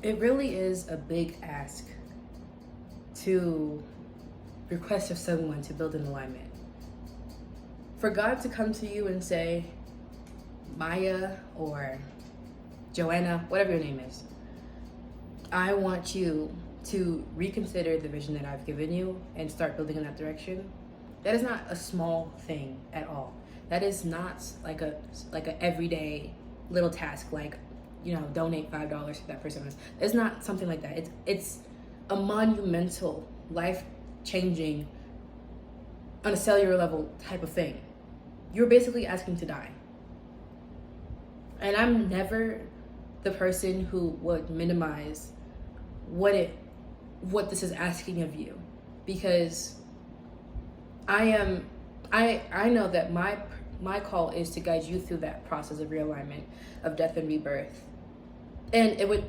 It really is a big ask to request of someone to build an alignment. For God to come to you and say, Maya or Joanna, whatever your name is, I want you to reconsider the vision that I've given you and start building in that direction. That is not a small thing at all. That is not like a everyday little task, like, donate $5 to that person. It's not something like that. It's a monumental, life-changing, on a cellular level type of thing. You're basically asking to die. And I'm never the person who would minimize what this is asking of you, because I know that my call is to guide you through that process of realignment, of death and rebirth. And it would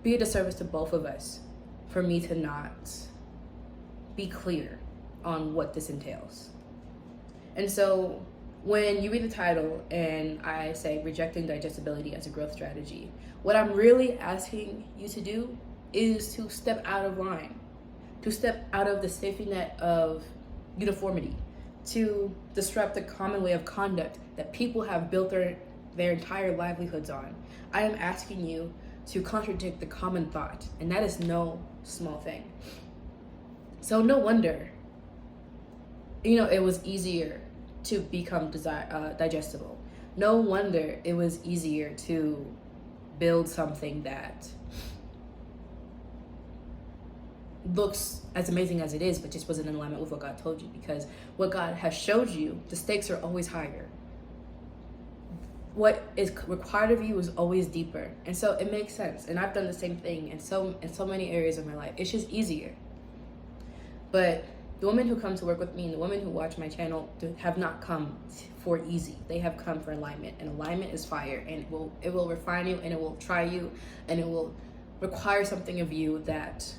be a disservice to both of us for me to not be clear on what this entails. And so when you read the title and I say rejecting digestibility as a growth strategy, what I'm really asking you to do is to step out of line, to step out of the safety net of uniformity, to disrupt the common way of conduct that people have built their entire livelihoods on. I am asking you to contradict the common thought, and that is no small thing. So no wonder, it was easier to become digestible. No wonder it was easier to build something that looks as amazing as it is, but just wasn't in alignment with what God told you, because what God has showed you, the stakes are always higher. What is required of you is always deeper. And so it makes sense. And I've done the same thing in so many areas of my life. It's just easier. But the women who come to work with me and the women who watch my channel have not come for easy. They have come for alignment, and alignment is fire, and it will refine you, and it will try you, and it will require something of you that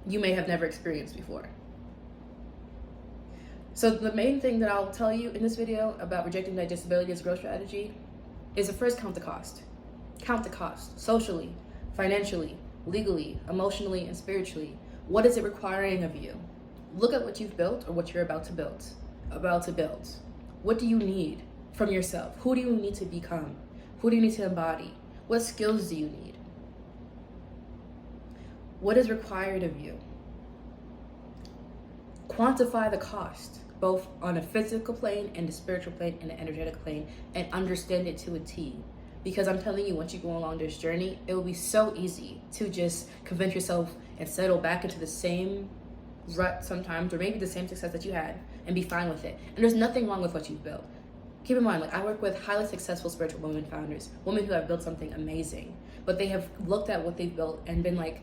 you may have never experienced before. So the main thing that I'll tell you in this video about rejecting digestibility as a growth strategy is to first count the cost. Count the cost socially, financially, legally, emotionally, and spiritually. What is it requiring of you? Look at what you've built or what you're about to build. What do you need from yourself? Who do you need to become? Who do you need to embody? What skills do you need? What is required of you? Quantify the cost, both on a physical plane and the spiritual plane and the energetic plane, and understand it to a T. Because I'm telling you, once you go along this journey, it will be so easy to just convince yourself and settle back into the same rut sometimes, or maybe the same success that you had, and be fine with it. And there's nothing wrong with what you've built. Keep in mind, I work with highly successful spiritual women founders, women who have built something amazing, but they have looked at what they've built and been like,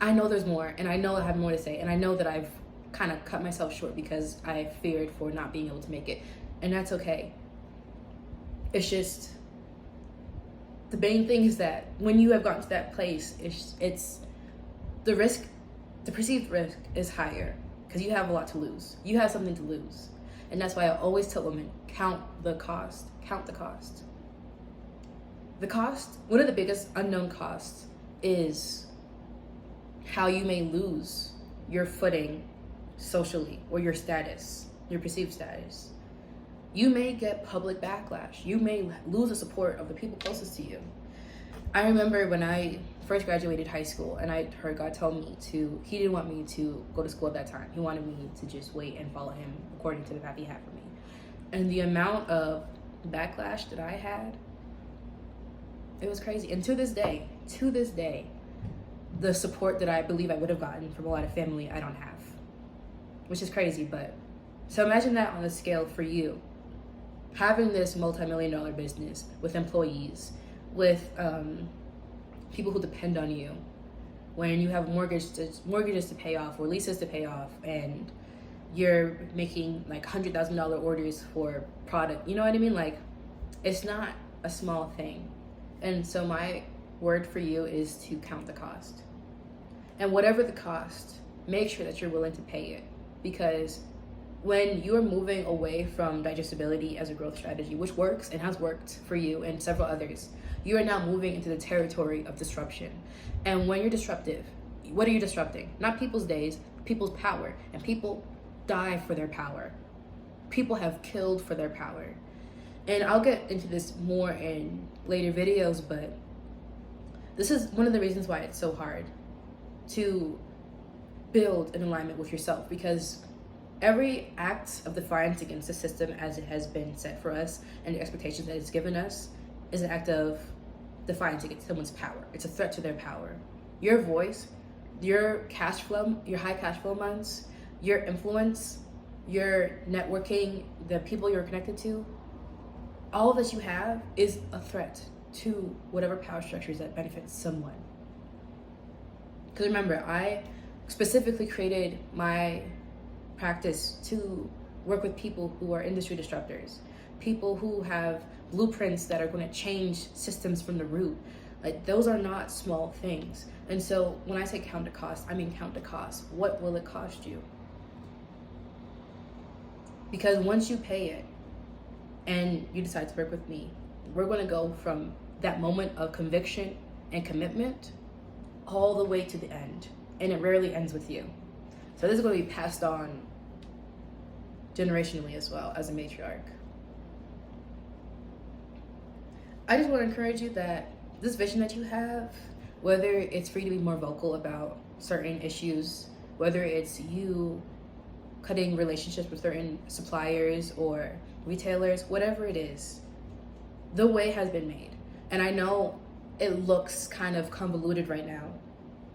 I know there's more, and I know I have more to say, and I know that I've kind of cut myself short because I feared for not being able to make it, and that's okay. It's just, the main thing is that when you have gotten to that place, it's the risk, the perceived risk is higher, because you have a lot to lose. You have something to lose, and that's why I always tell women, count the cost. Count the cost. The cost, one of the biggest unknown costs is how you may lose your footing socially, or your status, your perceived status. You may get public backlash. You may lose the support of the people closest to you. I remember when I first graduated high school and I heard God tell me he didn't want me to go to school at that time. He wanted me to just wait and follow him according to the path he had for me. And the amount of backlash that I had, it was crazy. And to this day, the support that I believe I would have gotten from a lot of family, I don't have, which is crazy. But so imagine that on a scale for you, having this multi-million-dollar business with employees, with people who depend on you, when you have mortgages to pay off or leases to pay off, and you're making like $100,000 orders for product, you know what I mean? Like, it's not a small thing. And so my word for you is to count the cost. And whatever the cost, make sure that you're willing to pay it. Because when you're moving away from digestibility as a growth strategy, which works and has worked for you and several others, you are now moving into the territory of disruption. And when you're disruptive, what are you disrupting? Not people's days, people's power. And people die for their power. People have killed for their power. And I'll get into this more in later videos, but this is one of the reasons why it's so hard to build an alignment with yourself, because every act of defiance against the system as it has been set for us and the expectations that it's given us is an act of defiance against someone's power. It's a threat to their power. Your voice, your cash flow, your high cash flow months, your influence, your networking, the people you're connected to, all that you have is a threat to whatever power structures that benefit someone. Because remember, I specifically created my practice to work with people who are industry disruptors, people who have blueprints that are going to change systems from the root. Like, those are not small things. And so when I say count the cost, I mean count the cost. What will it cost you? Because once you pay it and you decide to work with me, we're going to go from that moment of conviction and commitment all the way to the end. And it rarely ends with you. So this is going to be passed on generationally as well as a matriarch. I just want to encourage you that this vision that you have, whether it's for you to be more vocal about certain issues, whether it's you cutting relationships with certain suppliers or retailers, whatever it is, the way has been made. And I know it looks kind of convoluted right now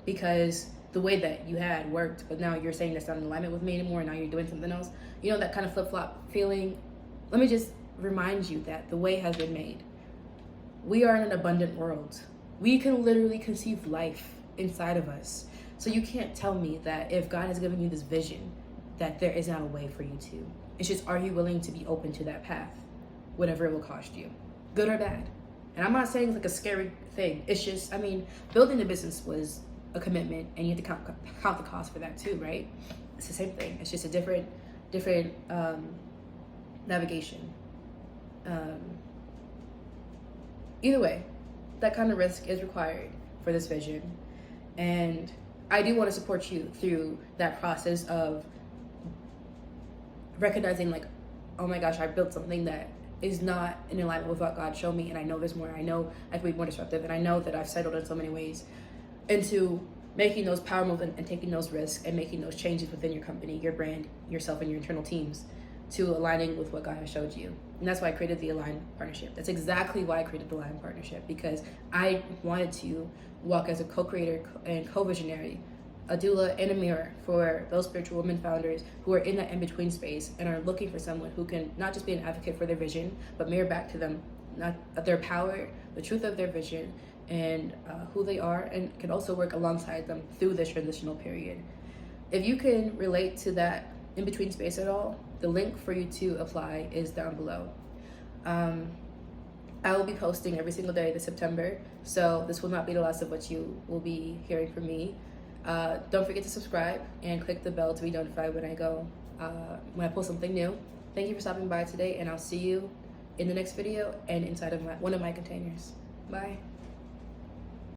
because the way that you had worked, but now you're saying that's not in alignment with me anymore, and now you're doing something else. You know, that kind of flip-flop feeling. Let me just remind you that the way has been made. We are in an abundant world. We can literally conceive life inside of us. So you can't tell me that if God has given you this vision, that there is not a way for you to. It's just, are you willing to be open to that path, whatever it will cost you, good or bad? And I'm not saying it's like a scary thing. It's just, I mean, building the business was a commitment, and you have to count the cost for that too, right? It's the same thing. It's just a different navigation. Either way, that kind of risk is required for this vision, and I do want to support you through that process of recognizing, like, oh my gosh, I built something that is not in alignment with what God showed me, and I know there's more. I know I can be more disruptive, and I know that I've settled in so many ways into making those power moves and taking those risks and making those changes within your company, your brand, yourself, and your internal teams to aligning with what God has showed you. And that's why I created the Align Partnership. That's exactly why I created the Align Partnership, because I wanted to walk as a co-creator and co-visionary, a doula and a mirror for those spiritual women founders who are in that in-between space and are looking for someone who can not just be an advocate for their vision, but mirror back to them not their power, the truth of their vision, and who they are, and can also work alongside them through this transitional period. If you can relate to that in-between space at all, the link for you to apply is down below. I will be posting every single day this September, so this will not be the last of what you will be hearing from me. Don't forget to subscribe and click the bell to be notified when I post something new. Thank you for stopping by today, and I'll see you in the next video and inside of one of my containers. Bye.